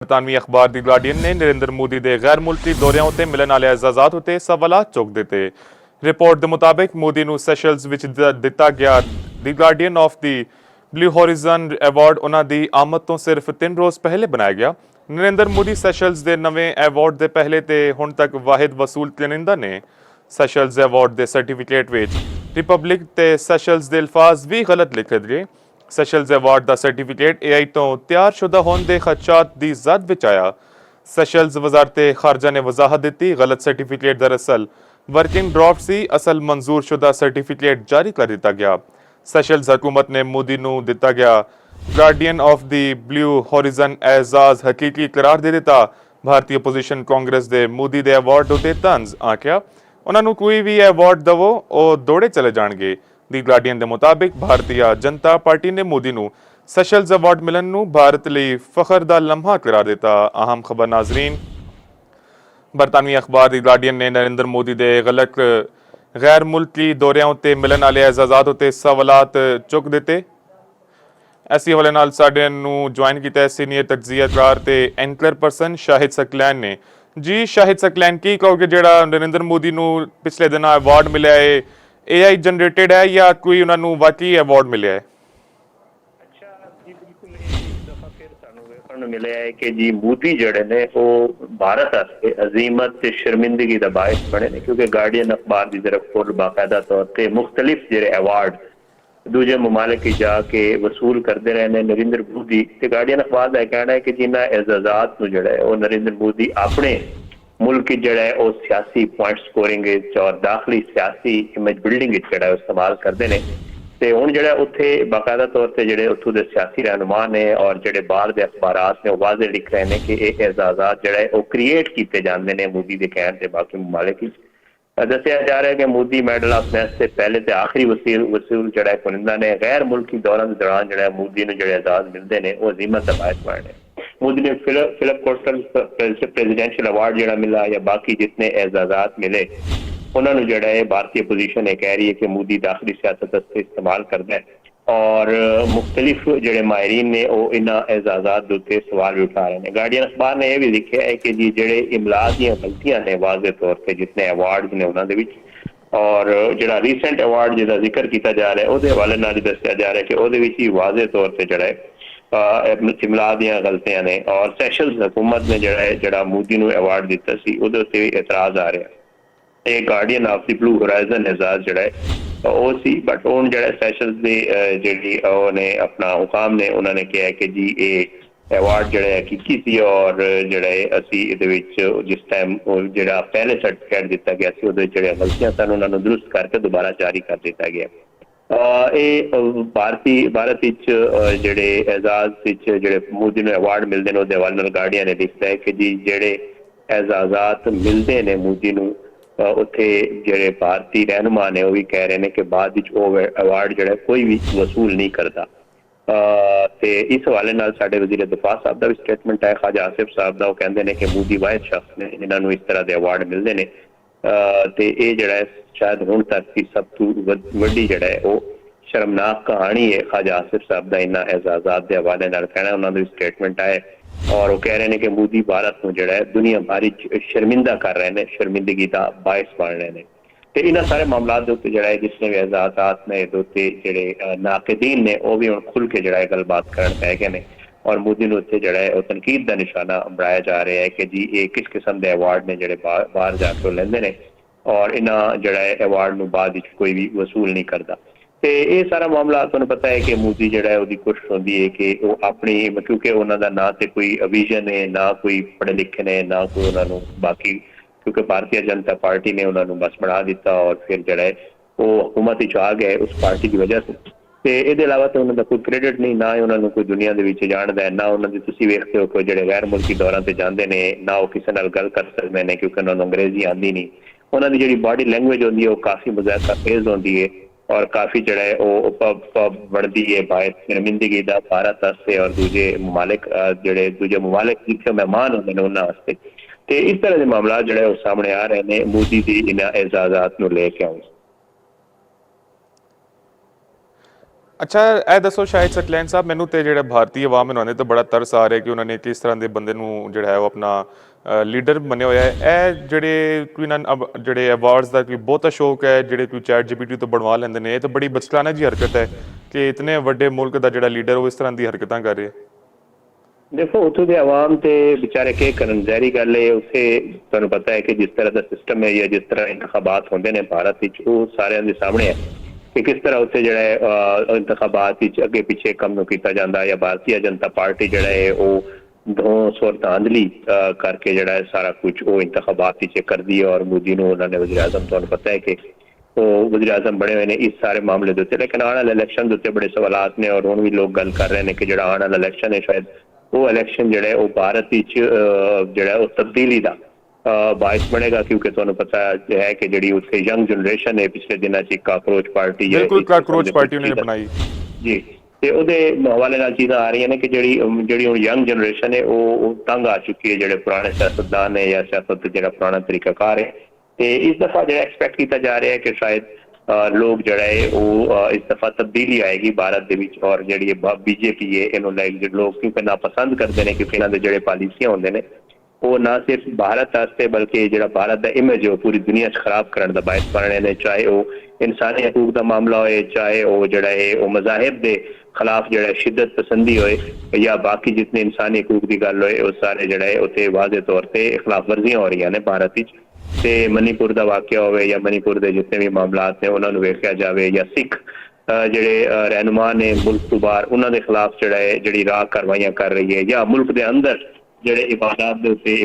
बरतानवी अखबार दी गार्डियन ने नरेंद्र मोदी के गैर मुल्की दौरियां उत्ते मिलने वाले एजाजात उत्ते सवालात चुक दिते। रिपोर्ट के मुताबिक मोदी नूं सैशल्स विच दिता गया the guardian of the blue horizon award उन्हां दी आमद तो सिर्फ 3 रोज पहले बनाया गया। नरेंद्र मोदी सैशल्स के नवे अवार्ड के पहले ते हुण तक वाहिद वसूल चुनिंदा ने। सैशल्स अवार्ड के सर्टिफिकेट विच रिपब्लिक ते सैशल्स के अल्फाज भी गलत लिखे गए। सैशल्स अवार्ड का सर्टिफिकेट AI तो तैयारशुदा होने के खदशात की जद विच आया। सैशल्स वजारत खारजा ने वजाहत दी गलत सर्टिफिकेट दरअसल वर्किंग ड्राफ्ट सी, असल मंजूर शुदा सर्टिफिकेट जारी कर दिता गया। सैशल्स हुकूमत ने मोदी नूं दिता गया guardian of the blue horizon एजाज हकीकी करार दे दिता। भारतीय अपोजिशन कांग्रेस के मोदी के अवार्ड उत्ते तंज आख्या उन्होंने कोई भी अवार्ड दवो वो दौड़े चले जाएंगे। दी गार्डियन के मुताबिक भारतीय जनता पार्टी ने मोदी नूं सैशल्स अवार्ड मिलन नूं भारत लई फखर दा लम्हा करार दिता। अहम खबर नाजरीन, बरतानवी अखबार दी गार्डियन ने नरेंद्र मोदी के गलत गैर मुल्की दौरियां उत्ते मिलन वाले एजाजात उत्ते सवालात चुक दिते। ऐसी हवाले नाल साडे नूं ज्वाइन कीता सीनियर तजजियाकार ते एंकर पर्सन शाहिद सकलैन ने। जी शाहिद सकलैन, की कहोगे जेड़ा नरेंद्र मोदी नूं पिछले दिन अवार्ड मिला है AI जनरेटेड है या कोई उन्होंने वाकई अवार्ड मिले है? अच्छा जी, बिल्कुल एक दफा फिर सानू वेखण नूं मिलिया है कि जी मोदी जड़े ने वो भारत वास्ते अजीमत ते शर्मिंदगी दा बायस बने ने, क्योंकि गार्डियन अखबार की तरफ फुल बाकायदा तौर पर मुख्तलिफ जेडे अवार्ड दूजे ममालिक जाके वसूल करते रहे ने नरेंद्र मोदी। गार्डियन अखबार का कहना है कि जिन्होंने एजाजात नूं जड़ा है वो नरेंद्र मोदी अपने मुल्क जड़ा है वो सियासी पॉइंट स्कोरिंग और दाखिली सियासी इमेज बिल्डिंग जड़ा है इस्तेमाल करते हैं। तो हुण जड़ा उत्थे बाकायदा तौर पर जड़े उत्थों के सियासी रहनुमा ने और जड़े बाहर के अखबारात ने वाजे लिख रहे हैं कि ये एजाजात जड़ा है वो क्रिएट किए जाते हैं मोदी के कहने से बाकी ममालिक। दसिया जा रहा है कि मोदी मेडल ऑफ मैच से पहले तो आखिरी वसूल जड़ा कुनिंदा ने गैर मुल्की दौरान के दौरान जड़ा मोदी ने जड़े एजाज मिलते हैं वो अजीमत का बायस बने। मोदी ने फिलिप कोस्टल प्रेसिडेंशियल अवार्ड जड़ा मिला या बाकी जितने एजाजात मिले उन्होंने जड़ा है भारतीय अपोजिशन ये कह रही है कि मोदी दाखिली सियासत से इस्तेमाल करता है और मुख्तलिफ जड़े माहरीन ने वो इन्होंने एजाजात के उत्ते सवाल भी उठा रहे हैं। गार्डियन अखबार ने यह भी लिखा है कि जी जड़े इमला दी गलतियां ने वाजे तौर पर जितने अवार्ड ने उन्होंने और जड़ा रीसेंट अवार्ड जिसका जिक्र किया जा रहा है वो हवाले नाल ही दसिया जा रहा है कि वो वाजे तौर पर जड़ा है इमला दी गलतियां ने और सैशल्स हुकूमत ने जड़ा मोदी नूं अवार्ड दिता सी उहदे उत्ते एतराज आ रहा है। एक guardian of the blue horizon एजाज जड़ा है वो सी, बट हुण जड़ा सैशल्स दे जिहड़ी ने अपना हुकाम ने उन्होंने कहा कि जी ये अवार्ड जड़ा हकीकी सी और जड़ा असी इहदे विच जिस टाइम जड़ा पहले सर्टिफिकेट दिता गया सी उहदे जड़े गलतियां सन उन्होंने दुरुस्त करके दोबारा जारी कर दिता गया। भारत जड़े एजाज जड़े मोदी ने अवार्ड मिलते हैं उहदे हवाले गार्डियन ने लिखता है कि जी जड़े एजाजात मिलते हैं मोदी नूं उत्थे जड़े भारतीय रहनुमा ने वो भी कह रहे हैं कि बाद अवार्ड जड़ा कोई भी वसूल नहीं करता। इस हवाले नाल साडे वजीर दिफा साहब का भी स्टेटमेंट है, ख्वाजा आसिफ साहब का, वो कहते हैं कि मोदी वाहिद शख्स ने जिन्होंने इस तरह के अवार्ड मिलते हैं तो ये जड़ा शायद हुण तक की सब तो वड्डी जड़ा है वो शर्मनाक कहानी है। ख्वाजा आसिफ साहब का इन्होंने एजाजात के हवाले नाल कहना उन्होंने स्टेटमेंट है और वो कह रहे हैं कि मोदी भारत को जड़ा है दुनिया भारी शर्मिंदा कर रहे हैं, शर्मिंदगी का बायस बन रहे हैं। तो इन्होंने सारे मामलों के उत्ते जड़ा जिसने भी एजाजात ने जड़े नाकदीन ने वो भी हुण खुल के जड़ा गलबात करन पै गए ने और मोदी ने उत्ते जड़ा है तनकीद का निशाना बनाया जा रहा है कि जी ये किस किस्म के अवार्ड ने जड़े बाहर जाके लेंदे ने और इन्होंने जड़ा अवार्ड नूं बाद विच कोई भी वसूल नहीं करता। तो ये सारा मामला तुहानूं पता है कि मोदी जड़ा है कोशिश होती है कि वो अपनी क्योंकि उन्होंने ना तो कोई विजन है ना कोई पढ़े लिखे ने ना कोई उन्होंने बाकी, क्योंकि भारतीय जनता पार्टी ने उन्होंने बस बढ़ा दिता और फिर जड़ा है वो हुकूमत आ गए उस पार्टी की वजह से। तो ये अलावा तो उन्होंने कोई क्रेडिट नहीं, ना ही उन्होंने कोई दुनिया के जानता है, ना उन्होंने तुसीं वेखते हो कि जो गैर मुल्की दौरान से जाते हैं ना वो किसी नाल गल कर सकते हैं क्योंकि उन्होंने अंग्रेजी आती नहीं। उन्होंने जी बॉडी लैंग्वेज होती है वो काफ़ी मुजायका खेज होती है और काफ़ी जड़ा है वो पब बढ़ती है बाहर शर्मिंदगी का भारत वास्ते और दूजे ममालिक जड़े दूजे ममालिक जिथे मेहमान होंगे ने उन्होंने वास्ते। तो इस तरह के मामला जड़े वो सामने आ रहे हैं मोदी की इन्होंने एजाजात को लेके आऊँ। ਅੱਛਾ, ਇਹ ਦੱਸੋ ਸ਼ਾਹਿਦ ਸਕਲੈਨ ਸਾਹਿਬ, ਮੈਨੂੰ ਤੇ ਜਿਹੜਾ ਭਾਰਤੀ ਆਵਾਮ ਇਹਨਾਂ ਨੇ ਤਾਂ ਬੜਾ ਤਰਸ ਆ ਰਿਹਾ ਕਿ ਉਹਨਾਂ ਨੇ ਕਿਸ ਤਰ੍ਹਾਂ ਦੇ ਬੰਦੇ ਨੂੰ ਜਿਹੜਾ ਹੈ ਉਹ ਆਪਣਾ ਲੀਡਰ ਮੰਨਿਆ ਹੋਇਆ ਹੈ। ਇਹ ਜਿਹੜੇ ਕੋਈ ਇਹਨਾਂ ਜਿਹੜੇ ਅਵਾਰਡਸ ਦਾ ਕੋਈ ਬਹੁਤਾ ਸ਼ੌਕ ਹੈ, ਜਿਹੜੇ ਕੋਈ ਚੈਟ ਜੀਪੀਟੀ ਤੋਂ ਬਣਵਾ ਲੈਂਦੇ ਨੇ, ਇਹ ਤਾਂ ਬੜੀ ਬਚਕਾਨਾ ਜੀ ਹਰਕਤ ਹੈ ਕਿ ਇਤਨੇ ਵੱਡੇ ਮੁਲਕ ਦਾ ਜਿਹੜਾ ਲੀਡਰ ਉਹ ਇਸ ਤਰ੍ਹਾਂ ਦੀ ਹਰਕਤਾਂ ਕਰ ਰਿਹਾ। ਦੇਖੋ ਉੱਥੋਂ ਦੇ ਆਵਾਮ ਤੇ ਵਿਚਾਰੇ ਕੀ ਕਰਨ, ਜ਼ਾਹਰੀ ਗੱਲ ਹੈ ਉੱਥੇ ਤੁਹਾਨੂੰ ਪਤਾ ਹੈ ਕਿ ਜਿਸ ਤਰ੍ਹਾਂ ਦਾ ਸਿਸਟਮ ਹੈ ਜਾਂ ਜਿਸ ਤਰ੍ਹਾਂ ਇੰਤਖਾਬਾਤ ਹੁੰਦੇ ਨੇ ਭਾਰਤ ਵਿੱਚ, ਉਹ ਸਾਰਿਆਂ ਦੇ ਸਾਹਮਣੇ ਹੈ ਕਿ ਕਿਸ ਤਰ੍ਹਾਂ ਉੱਥੇ ਜਿਹੜਾ ਹੈ ਇੰਤਖਾਬਾਤ ਵਿੱਚ ਅੱਗੇ ਪਿੱਛੇ ਕੰਮ ਨੂੰ ਕੀਤਾ ਜਾਂਦਾ, ਜਾਂ ਭਾਰਤੀ ਜਨਤਾ ਪਾਰਟੀ ਜਿਹੜਾ ਹੈ ਉਹ ਦੋ ਸ਼ਰਧਾਂਜਲੀ ਕਰਕੇ ਜਿਹੜਾ ਹੈ ਸਾਰਾ ਕੁਝ ਉਹ ਇੰਤਖਾਬਾਤ ਵਿੱਚ ਕਰਦੀ ਹੈ। ਔਰ ਮੋਦੀ ਨੂੰ ਉਹਨਾਂ ਨੇ ਵਜ਼ੀਰ ਆਜ਼ਮ, ਤੁਹਾਨੂੰ ਪਤਾ ਹੈ ਕਿ ਉਹ ਵਜ਼ੀਰ ਆਜ਼ਮ ਬਣੇ ਹੋਏ ਨੇ ਇਸ ਸਾਰੇ ਮਾਮਲੇ ਦੇ ਉੱਤੇ। ਲੇਕਿਨ ਆਉਣ ਵਾਲੇ ਇਲੈਕਸ਼ਨ ਦੇ ਉੱਤੇ ਬੜੇ ਸਵਾਲਾਤ ਨੇ, ਔਰ ਹੁਣ ਵੀ ਲੋਕ ਗੱਲ ਕਰ ਰਹੇ ਨੇ ਕਿ ਜਿਹੜਾ ਆਉਣ ਵਾਲਾ ਇਲੈਕਸ਼ਨ ਹੈ ਸ਼ਾਇਦ ਉਹ ਇਲੈਕਸ਼ਨ ਜਿਹੜਾ ਉਹ ਭਾਰਤ ਵਿੱਚ ਜਿਹੜਾ ਉਹ ਤਬਦੀਲੀ ਦਾ ਬਾਇਸ ਬਣੇਗਾ, ਕਿਉਂਕਿ ਤੁਹਾਨੂੰ ਪਤਾ ਹੈ ਕਿ ਜਿਹੜੀ ਉੱਥੇ ਯੰਗ ਜਨਰੇਸ਼ਨ ਹੈ, ਪਿਛਲੇ ਦਿਨਾਂ 'ਚ ਕਾਕਰੋਚ ਪਾਰਟੀ ਬਿਲਕੁਲ ਕਾਕਰੋਚ ਪਾਰਟੀ ਉਹਨੇ ਬਣਾਈ ਜੀ, ਤੇ ਉਹਦੇ ਹਵਾਲੇ ਨਾਲ ਚੀਜ਼ਾਂ ਆ ਰਹੀਆਂ ਨੇ ਕਿ ਜਿਹੜੀ ਹੁਣ ਯੰਗ ਜਨਰੇਸ਼ਨ ਹੈ ਉਹ ਤੰਗ ਆ ਚੁੱਕੀ ਹੈ ਜਿਹੜੇ ਪੁਰਾਣੇ ਸਿਆਸਤਦਾਨ ਨੇ ਜਾਂ ਸਿਆਸਤ ਜਿਹੜਾ ਪੁਰਾਣਾ ਤਰੀਕਾਕਾਰ ਹੈ। ਤੇ ਇਸ ਦਫਾ ਜਿਹੜਾ ਐਕਸਪੈਕਟ ਕੀਤਾ ਜਾ ਰਿਹਾ ਹੈ ਕਿ ਸ਼ਾਇਦ ਲੋਕ ਜਿਹੜਾ ਹੈ ਉਹ ਇਸ ਦਫਾ ਤਬਦੀਲੀ ਆਏਗੀ ਭਾਰਤ ਦੇ ਵਿੱਚ, ਔਰ ਜਿਹੜੀ ਬੀਜੇਪੀ ਹੈ ਇਹਨੂੰ ਲੈ ਕੇ ਲੋਕ ਕਿਉਂਕਿ ਨਾ ਪਸੰਦ ਕਰਦੇ ਨੇ, ਕਿਉਂਕਿ ਇਹਨਾਂ ਦੇ ਜਿਹੜੇ ਪਾਲਿਸੀਆਂ ਹੁੰਦੇ ਨੇ ਉਹ ਨਾ ਸਿਰਫ ਭਾਰਤ ਵਾਸਤੇ ਬਲਕਿ ਜਿਹੜਾ ਭਾਰਤ ਦਾ ਇਮੇਜ ਹੈ ਉਹ ਪੂਰੀ ਦੁਨੀਆ 'ਚ ਖਰਾਬ ਕਰਨ ਦਾ ਬਾਇਸ ਬਣ ਰਹੇ ਨੇ, ਚਾਹੇ ਉਹ ਇਨਸਾਨੀ ਹਕੂਕ ਦਾ ਮਾਮਲਾ ਹੋਏ, ਚਾਹੇ ਉਹ ਜਿਹੜਾ ਹੈ ਉਹ ਮਜ਼ਾਹਿਬ ਦੇ ਖਿਲਾਫ ਜਿਹੜਾ ਸ਼ਿੱਦਤ ਪਸੰਦੀ ਹੋਏ, ਜਾਂ ਬਾਕੀ ਜਿਤਨੇ ਇਨਸਾਨੀ ਹਕੂਕ ਦੀ ਗੱਲ ਹੋਏ, ਉਹ ਸਾਰੇ ਜਿਹੜਾ ਹੈ ਉੱਥੇ ਵਾਜ਼ੇ ਤੌਰ ਤੇ ਖਿਲਾਫ ਵਰਜ਼ੀਆਂ ਹੋ ਰਹੀਆਂ ਨੇ ਭਾਰਤ ਵਿੱਚ। ਤੇ ਮਨੀਪੁਰ ਦਾ ਵਾਕਿਆ ਹੋਵੇ ਜਾਂ ਮਨੀਪੁਰ ਦੇ ਜਿਤਨੇ ਵੀ ਮਾਮਲਾਤ ਨੇ ਉਹਨਾਂ ਨੂੰ ਵੇਖਿਆ ਜਾਵੇ, ਜਾਂ ਸਿੱਖ ਜਿਹੜੇ ਰਹਿਨੁਮਾ ਨੇ ਮੁਲਕ ਤੋਂ ਬਾਹਰ ਉਹਨਾਂ ਦੇ ਖਿਲਾਫ ਜਿਹੜਾ ਹੈ ਜਿਹੜੀ ਰਾਹ ਕਾਰਵਾਈਆਂ ਕਰ ਰਹੀ ਹੈ, ਜਾਂ ਮੁਲਕ ਦੇ ਅੰਦਰ ਜਿਹੜੇ ਇਬਾਦਤ ਦੇ ਉੱਤੇ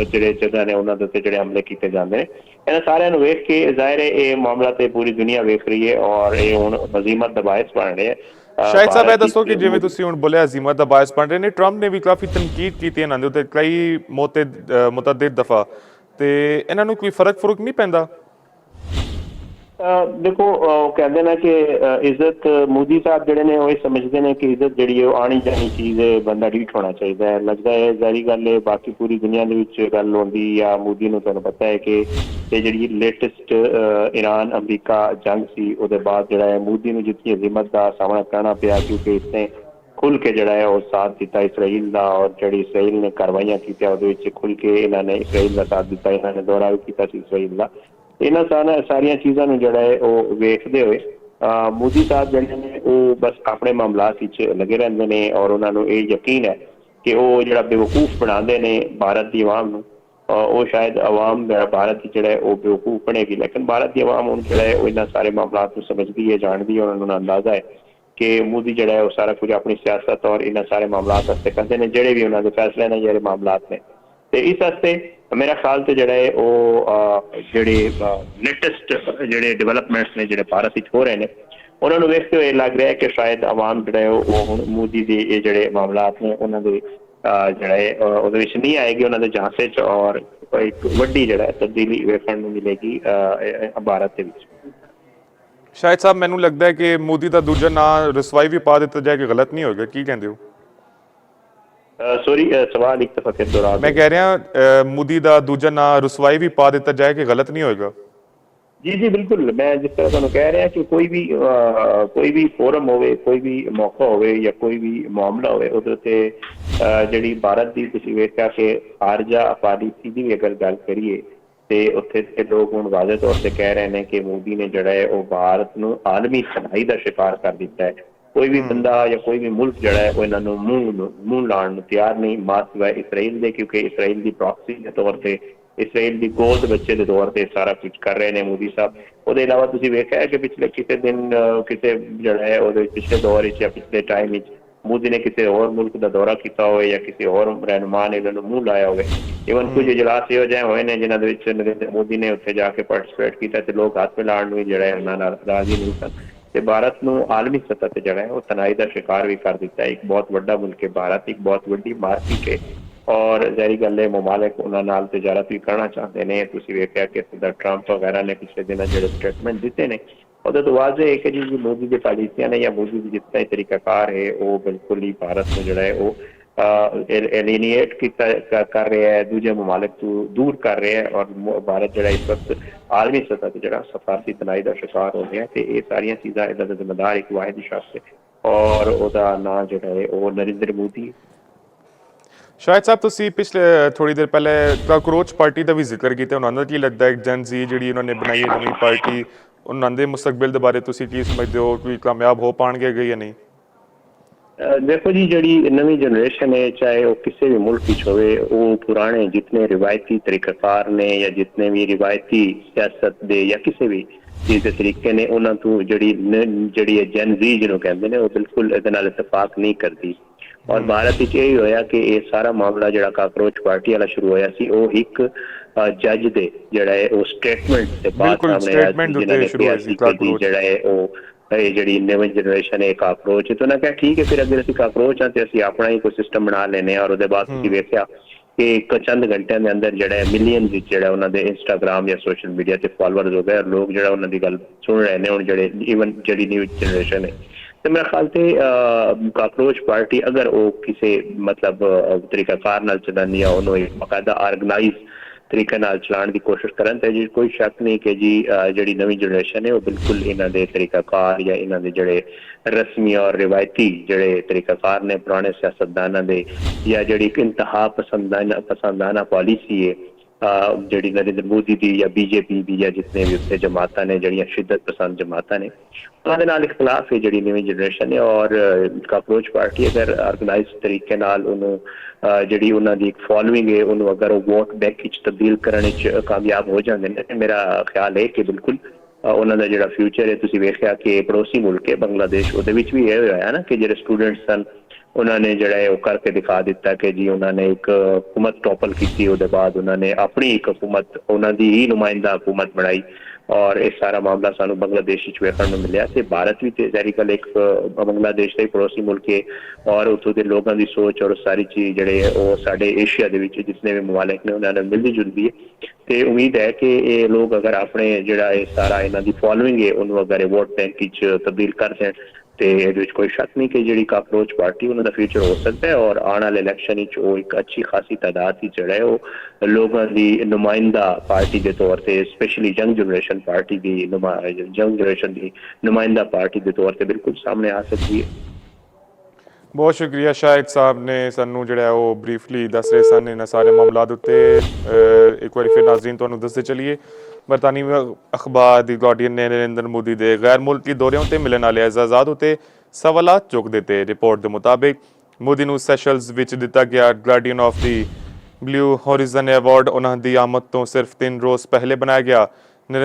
ਜਿਹੜੇ ਜਗ੍ਹਾ ਨੇ ਉਹਨਾਂ ਦੇ ਉੱਤੇ ਜਿਹੜੇ ਹਮਲੇ ਕੀਤੇ ਜਾਂਦੇ ਨੇ, ਇਹਨਾਂ ਸਾਰਿਆਂ ਨੂੰ ਵੇਖ ਕੇ ਜ਼ਾਹਿਰ ਹੈ ਇਹ ਮਾਮਲਾ ਤੇ ਪੂਰੀ ਦੁਨੀਆ ਵੇਖ ਰਹੀ ਹੈ, ਔਰ ਇਹ ਹੁਣ ਹਜ਼ੀਮਤ ਦਾ ਬਾਇਸ ਬਣ ਰਿਹਾ ਹੈ। ਸ਼ਾਹਿਦ ਸਾਹਿਬ, ਇਹ ਦੱਸੋ ਕਿ ਜਿਵੇਂ ਤੁਸੀਂ ਹੁਣ ਬੋਲਿਆ ਹਜ਼ੀਮਤ ਦਾ ਬਾਇਸ ਬਣ ਰਹੇ ਨੇ, ਟਰੰਪ ਨੇ ਵੀ ਕਾਫੀ ਤਨਕੀਦ ਕੀਤੀ ਇਹਨਾਂ ਦੇ ਉੱਤੇ ਕਈ ਮੁਤਅੱਦਿਦ ਦਫਾ, ਤੇ ਇਹਨਾਂ ਨੂੰ ਕੋਈ ਫਰਕ ਨਹੀਂ ਪੈਂਦਾ? ਦੇਖੋ ਉਹ ਕਹਿੰਦੇ ਨੇ ਕਿ ਇੱਜ਼ਤ ਮੋਦੀ ਸਾਹਿਬ ਜਿਹੜੇ ਨੇ ਉਹ ਇਹ ਸਮਝਦੇ ਨੇ ਕਿ ਇੱਜ਼ਤ ਜਿਹੜੀ ਉਹ ਆਣੀ ਜਾਣੀ ਚੀਜ਼ ਹੈ, ਬੰਦਾ ਡੀਟ ਹੋਣਾ ਚਾਹੀਦਾ ਹੈ। ਲੱਗਦਾ ਹੈ ਜ਼ਾਹਰੀ ਗੱਲ ਹੈ ਬਾਕੀ ਪੂਰੀ ਦੁਨੀਆ ਦੇ ਵਿੱਚ ਗੱਲ ਹੁੰਦੀ ਜਾਂ ਮੋਦੀ ਨੂੰ ਤੁਹਾਨੂੰ ਪਤਾ ਹੈ ਕਿ ਇਹ ਜਿਹੜੀ ਲੇਟੈਸਟ ਈਰਾਨ ਅਮਰੀਕਾ ਜੰਗ ਸੀ ਉਹਦੇ ਬਾਅਦ ਜਿਹੜਾ ਹੈ ਮੋਦੀ ਨੂੰ ਜਿੱਤੀ ਹਜ਼ੀਮਤ ਦਾ ਸਾਹਮਣਾ ਕਰਨਾ ਪਿਆ, ਕਿਉਂਕਿ ਇਸਨੇ ਖੁੱਲ ਕੇ ਜਿਹੜਾ ਹੈ ਉਹ ਸਾਥ ਦਿੱਤਾ ਇਸਰਾਈਲ ਦਾ, ਔਰ ਜਿਹੜੀ ਇਸਰਾਈਲ ਨੇ ਕਾਰਵਾਈਆਂ ਕੀਤੀਆਂ ਉਹਦੇ ਵਿੱਚ ਖੁੱਲ ਕੇ ਇਹਨਾਂ ਨੇ ਇਸਰਾਈਲ ਦਾ ਸਾਥ ਦਿੱਤਾ, ਇਹਨਾਂ ਨੇ ਦੌਰਾ ਵੀ ਕੀਤਾ ਸੀ ਇਸਰਾਈਲ ਦਾ। ਇਹਨਾਂ ਸਾਰੀਆਂ ਚੀਜ਼ਾਂ ਨੂੰ ਜਿਹੜਾ ਹੈ ਉਹ ਵੇਖਦੇ ਹੋਏ ਮੋਦੀ ਸਾਹਿਬ ਜਿਹੜੇ ਨੇ ਉਹ ਬਸ ਆਪਣੇ ਮਾਮਲਾਤ ਵਿੱਚ ਲੱਗੇ ਰਹਿੰਦੇ ਨੇ, ਔਰ ਉਹਨਾਂ ਨੂੰ ਇਹ ਯਕੀਨ ਹੈ ਕਿ ਉਹ ਜਿਹੜਾ ਬੇਵਕੂਫ ਬਣਾਉਂਦੇ ਨੇ ਭਾਰਤ ਦੀ ਆਵਾਮ ਨੂੰ, ਉਹ ਸ਼ਾਇਦ ਆਵਾਮ ਭਾਰਤ ਦੀ ਜਿਹੜਾ ਹੈ ਉਹ ਬੇਵਕੂਫ ਬਣੇਗੀ। ਲੇਕਿਨ ਭਾਰਤ ਦੀ ਆਵਾਮ ਹੁਣ ਜਿਹੜਾ ਹੈ ਉਹ ਇਹਨਾਂ ਸਾਰੇ ਮਾਮਲਾਤ ਨੂੰ ਸਮਝਦੀ ਹੈ, ਜਾਣਦੀ ਹੈ, ਉਹਨਾਂ ਨੂੰ ਅੰਦਾਜ਼ਾ ਹੈ ਕਿ ਮੋਦੀ ਜਿਹੜਾ ਹੈ ਉਹ ਸਾਰਾ ਕੁਝ ਆਪਣੀ ਸਿਆਸਤ ਔਰ ਇਹਨਾਂ ਸਾਰੇ ਮਾਮਲਾਤ ਵਾਸਤੇ ਕਰਦੇ ਨੇ, ਜਿਹੜੇ ਵੀ ਉਹਨਾਂ ਦੇ ਫੈਸਲੇ ਨੇ ਜਿਹੜੇ ਮਾਮਲਾਤ ਨੇ। ਤੇ ਇਸ ਵਾਸਤੇ ਮੇਰਾ ਖਿਆਲ ਤੇ ਜਿਹੜਾ ਹੈ ਉਹ ਜਿਹੜੇ ਲੇਟੈਸਟ ਜਿਹੜੇ ਡਿਵੈਲਪਮੈਂਟਸ ਨੇ ਜਿਹੜੇ ਭਾਰਤ ਵਿੱਚ ਹੋ ਰਹੇ ਨੇ ਉਹਨਾਂ ਨੂੰ ਵੇਖਦੇ ਹੋਏ ਲੱਗ ਰਿਹਾ ਹੈ ਕਿ ਸ਼ਾਇਦ ਆਵਾਮ ਜਿਹੜਾ ਹੈ ਉਹ ਹੁਣ ਮੋਦੀ ਦੇ ਇਹ ਜਿਹੜੇ ਮਾਮਲਾਤ ਨੇ ਉਹਨਾਂ ਦੇ ਜਿਹੜਾ ਹੈ ਉਹਦੇ ਵਿੱਚ ਨਹੀਂ ਆਏਗੀ, ਉਹਨਾਂ ਦੇ ਝਾਂਸੇ 'ਚ, ਔਰ ਇੱਕ ਵੱਡੀ ਜਿਹੜਾ ਹੈ ਤਬਦੀਲੀ ਵੇਖਣ ਨੂੰ ਮਿਲੇਗੀ ਭਾਰਤ ਦੇ ਵਿੱਚ। ਸ਼ਾਹਿਦ ਸਾਹਿਬ, ਮੈਨੂੰ ਲੱਗਦਾ ਹੈ ਕਿ ਮੋਦੀ ਦਾ ਦੂਜਾ ਨਾਂ ਰਸਵਾਈ ਵੀ ਪਾ ਦਿੱਤਾ ਜਾਏ ਕਿ ਗਲਤ ਨਹੀਂ ਹੋਏਗਾ, ਕੀ ਕਹਿੰਦੇ ਹੋ? ਸੌਰੀ, ਸਵਾਲ ਇੱਕ ਦਫਾ ਫਿਰ ਦੁਹਰਾ। ਮੈਂ ਕਹਿ ਰਿਹਾ ਮੋਦੀ ਦਾ ਦੂਜਾ ਨਾਂ ਰਸਵਾਈ ਵੀ ਪਾ ਦਿੱਤਾ ਜਾਏ ਕਿ ਗਲਤ ਨਹੀਂ ਹੋਏਗਾ? ਜੀ ਜੀ ਬਿਲਕੁਲ, ਮੈਂ ਜਿਸ ਤਰ੍ਹਾਂ ਤੁਹਾਨੂੰ ਕਹਿ ਰਿਹਾ ਕਿ ਕੋਈ ਵੀ ਫੋਰਮ ਹੋਵੇ, ਕੋਈ ਵੀ ਮੌਕਾ ਹੋਵੇ ਜਾਂ ਕੋਈ ਵੀ ਮਾਮਲਾ ਹੋਵੇ, ਉਹਦੇ ਉੱਤੇ ਜਿਹੜੀ ਭਾਰਤ ਦੀ ਤੁਸੀਂ ਵੇਖਿਆ ਕਿ ਖਾਰਜਾ ਪਾਲਿਸੀ ਦੀ ਵੀ ਅਗਰ ਗੱਲ ਕਰੀਏ ਤੇ ਉੱਥੇ ਦੇ ਲੋਕ ਹੁਣ ਵਾਜ਼ੇ ਤੌਰ ਤੇ ਕਹਿ ਰਹੇ ਨੇ ਕਿ ਮੋਦੀ ਨੇ ਜਿਹੜਾ ਹੈ ਉਹ ਭਾਰਤ ਨੂੰ ਆਲਮੀ ਤਬਾਹੀ ਦਾ ਸ਼ਿਕਾਰ ਕਰ ਦਿੱਤਾ ਹੈ। ਕੋਈ ਵੀ ਬੰਦਾ ਜਾਂ ਕੋਈ ਵੀ ਮੁਲਕ ਜਿਹੜਾ ਹੈ ਉਹ ਇਹਨਾਂ ਨੂੰ ਮੂੰਹ ਲਾਉਣ ਨੂੰ ਤਿਆਰ ਨਹੀਂ, ਮਾਤ ਇਸਰਾਈਲ ਦੇ, ਕਿਉਂਕਿ ਇਸਰਾਈਲ ਦੀ ਪ੍ਰੋਕਸੀ ਦੇ ਤੌਰ ਤੇ, ਇਸਰਾਈਲ ਦੀ ਗੋਦ ਬੱਚੇ ਦੇ ਤੌਰ ਤੇ ਸਾਰਾ ਕੁਝ ਕਰ ਰਹੇ ਨੇ ਮੋਦੀ ਸਾਹਿਬ। ਉਹਦੇ ਇਲਾਵਾ ਤੁਸੀਂ ਵੇਖਿਆ ਕਿ ਪਿਛਲੇ ਕਿਸੇ ਦਿਨ ਕਿਸੇ ਜਿਹੜਾ ਹੈ ਉਹਦੇ ਪਿਛਲੇ ਦੌਰ ਵਿੱਚ ਜਾਂ ਪਿਛਲੇ ਟਾਈਮ ਵਿੱਚ ਮੋਦੀ ਨੇ ਕਿਸੇ ਹੋਰ ਮੁਲਕ ਦਾ ਦੌਰਾ ਕੀਤਾ ਹੋਵੇ ਜਾਂ ਕਿਸੇ ਹੋਰ ਰਹਿਨੁਮਾ ਨੇ ਇਹਨਾਂ ਨੂੰ ਮੂੰਹ ਲਾਇਆ ਹੋਵੇ। ਈਵਨ ਕੁਝ ਇਜਲਾਸ ਇਹੋ ਜਿਹੇ ਹੋਏ ਨੇ ਜਿਨ੍ਹਾਂ ਦੇ ਵਿੱਚ ਨਰਿੰਦਰ ਮੋਦੀ ਨੇ ਉੱਥੇ ਜਾ ਕੇ ਪਾਰਟੀਸਪੇਟ ਕੀਤਾ ਤੇ ਲੋਕ ਹੱਥ ਮਿਲਾਉਣ ਨੂੰ ਜਿਹੜਾ ਹੈ ਉਹਨਾਂ ਨਾਲ ਰਾਜ਼ੀ ਨਹੀਂ ਸਨ, ਤੇ ਭਾਰਤ ਨੂੰ ਆਲਮੀ ਸਤਹ ਤੇ ਜਿਹੜਾ ਹੈ ਉਹ ਤਨਾਈ ਦਾ ਸ਼ਿਕਾਰ ਵੀ ਕਰ ਦਿੱਤਾ ਹੈ। ਇੱਕ ਬਹੁਤ ਵੱਡਾ ਮੁਲਕ ਹੈ ਭਾਰਤ, ਇੱਕ ਬਹੁਤ ਵੱਡੀ ਮਾਰਕੀਟ ਹੈ, ਔਰ ਜ਼ਾਹਰੀ ਗੱਲ ਹੈ ਮਮਾਲਿਕ ਉਹਨਾਂ ਨਾਲ ਤਜਾਰਤ ਵੀ ਕਰਨਾ ਚਾਹੁੰਦੇ ਨੇ। ਤੁਸੀਂ ਵੇਖਿਆ ਕਿ ਸਦਰ ਟਰੰਪ ਵਗੈਰਾ ਨੇ ਪਿਛਲੇ ਦਿਨਾਂ ਜਿਹੜੇ ਸਟੇਟਮੈਂਟ ਦਿੱਤੇ ਨੇ ਉਹਦੇ ਤੋਂ ਵਾਜ਼ੇ ਹੈ ਕਿ ਜੀ ਮੋਦੀ ਦੀ ਪਾਲਿਸੀਆਂ ਨੇ ਜਾਂ ਮੋਦੀ ਦੀ ਜਿਸ ਤਰ੍ਹਾਂ ਤਰੀਕਾਕਾਰ ਹੈ ਉਹ ਬਿਲਕੁਲ ਹੀ ਭਾਰਤ ਨੂੰ ਜਿਹੜਾ ਹੈ ਉਹ एलिनिएट कर रहा है, दूजे ममालिक तो दूर कर रहा है और भारत जो इस वक्त आलमी सतह पर जो सफारती तनाई का शिकार हो गया। तो ये सारिया चीज़ा इदा का जिम्मेदार एक वाहिद शख्स है और वह नाम जो है वो नरेंद्र मोदी। ਸ਼ਾਹਿਦ ਸਾਹਿਬ ਤੁਸੀਂ ਪਿਛਲੇ ਥੋੜੀ ਦੇਰ ਪਹਿਲੇ ਕਾਕਰੋਚ ਪਾਰਟੀ ਦਾ ਵੀ ਜ਼ਿਕਰ ਕੀਤਾ, ਉਹਨਾਂ ਦਾ ਕੀ ਲੱਗਦਾ ਹੈ ਜਨ ਜ਼ੀ ਜਿਹੜੀ ਉਹਨਾਂ ਨੇ ਬਣਾਈ ਹੈ ਨਵੀਂ ਪਾਰਟੀ, ਉਹਨਾਂ ਦੇ ਮੁਸਤਕਬਲ ਦੇ ਬਾਰੇ ਤੁਸੀਂ ਕੀ ਸਮਝਦੇ ਹੋ, ਕੋਈ ਕਾਮਯਾਬ ਹੋ ਪਾਣਗੇ ਜਾਂ ਨਹੀਂ? देखो जी, जी नवी जनरेशन है चाहे वो किसी भी मुल्क होवे, वो पुराने जितने रिवायती तरीकाकार ने या जितने भी रिवायती सियासत दे या किसी भी चीज़ के तरीके ने उन्होंने तो जी जन जी जिन्होंने कहते हैं वो बिल्कुल इहदे नाल इतफाक नहीं करती। और भारत यही होया कि ये सारा मामला जो काकरोच पार्टी वाला शुरू होया सी वो एक जज दे जिहड़ा है वो स्टेटमेंट से बाद सामने आया जिन्होंने कहा सी कि जिहड़ा है वो जी नवी जनरेशन है काकरोच है। तो उन्हें कहा ठीक है, फिर अगर असं काकरोच हाँ तो असं अपना ही कोई सिस्टम बना लेने और उसके बाद वेख्या कि एक चंद घंटे के अंदर जो मिलियन जो उन्होंने इंस्टाग्राम या सोशल मीडिया से फॉलोअर्स हो गए और लोग जो उन्होंने गल सुन रहे हैं। जो ईवन जी न्यू जनरेशन है तो मेरे ख्याल से काकरोच पार्टी अगर वो किसी मतलब तरीकाकार नाल चलानी है, उन्होंने बाकायदा ऑर्गेनाइज तरीके नाल चलाने की कोशिश करन तो जी कोई शक नहीं कि जी जी नवी जनरेशन है वो बिल्कुल इन्हों के तरीकाकार या इन्हों के जोड़े रस्मी और रिवायती जोड़े तरीकाकार ने पुराने सियासतदाना दे या जी इंतहा पसंदाना पॉलिसी है जी नरेंद्र मोदी की या बीजेपी की या जितने भी उत्ते जमाता ने जड़ियाँ शिद्दत पसंद जमाता ने उन्होंने नाल इख्तलाफ है जी नवी जनरेशन है। और काकरोच पार्टी अगर ऑर्गेनाइज तरीके नाल जी उन्होंने एक फॉलोइंग है उन्होंने अगर वो वोट बैंक तब्दील करने कामयाब हो जाते हैं तो मेरा ख्याल है कि बिल्कुल उन्होंने जो फ्यूचर है तुसीं वेख्या कि पड़ोसी मुल्क है बांग्लादेश वो भी यह होया ना कि जो स्टूडेंट सन उन्होंने जो है वो करके दिखा दिता कि जी उन्होंने एक हुकूमत टॉपल की, उसके बाद उन्होंने अपनी एक हुकूमत उन्होंने ही नुमाइंदा हुकूमत बनाई और ये सारा मामला सानू बांग्लादेश वेखण मिले। तो भारत भी जहरी गल एक बांग्लादेश का ही पड़ोसी मुल्क है और उत्थों के लोगों की सोच और सारी चीज़ जड़े वो साढ़े एशिया के जितने भी ममालिक ने उन्होंने मिलती जुलती है। तो उम्मीद है कि ये लोग अगर अपने जोड़ा सारा इन्हों की फॉलोइंग है उन्होंने अगर वोट बैंक तब्दील कर दें तो ये कोई शक नहीं कि जी काकरोच पार्टी उन्होंने फ्यूचर हो सकता है और आने वाले इलेक्शन एक अच्छी खासी तादाद ही जो है वो लोगों की नुमाइंदा पार्टी के तौर पर स्पेशली यंग जनरेशन पार्टी की यंग जनरेशन की नुमाइंदा पार्टी के तौर पर बिल्कुल सामने आ सकती है। बहुत शुक्रिया शाहिद साहब ने सानू जो वो ब्रीफली दस रहे सन इन्होंने सारे मामलात उत्ते एक बार फिर नाज़रीन तुहानू दसते चलिए बरतानी अखबार दी गार्डियन ने नरेंद्र मोदी के गैर मुल्की दौरियों से मिलने वाले एजाजात उत्ते सवालात चुक दिते। रिपोर्ट के मुताबिक मोदी नू सैशल्स विच दिता गया guardian of the blue horizon award उन्होंने दी आमद तो सिर्फ 3 रोज़ पहले बनाया गया।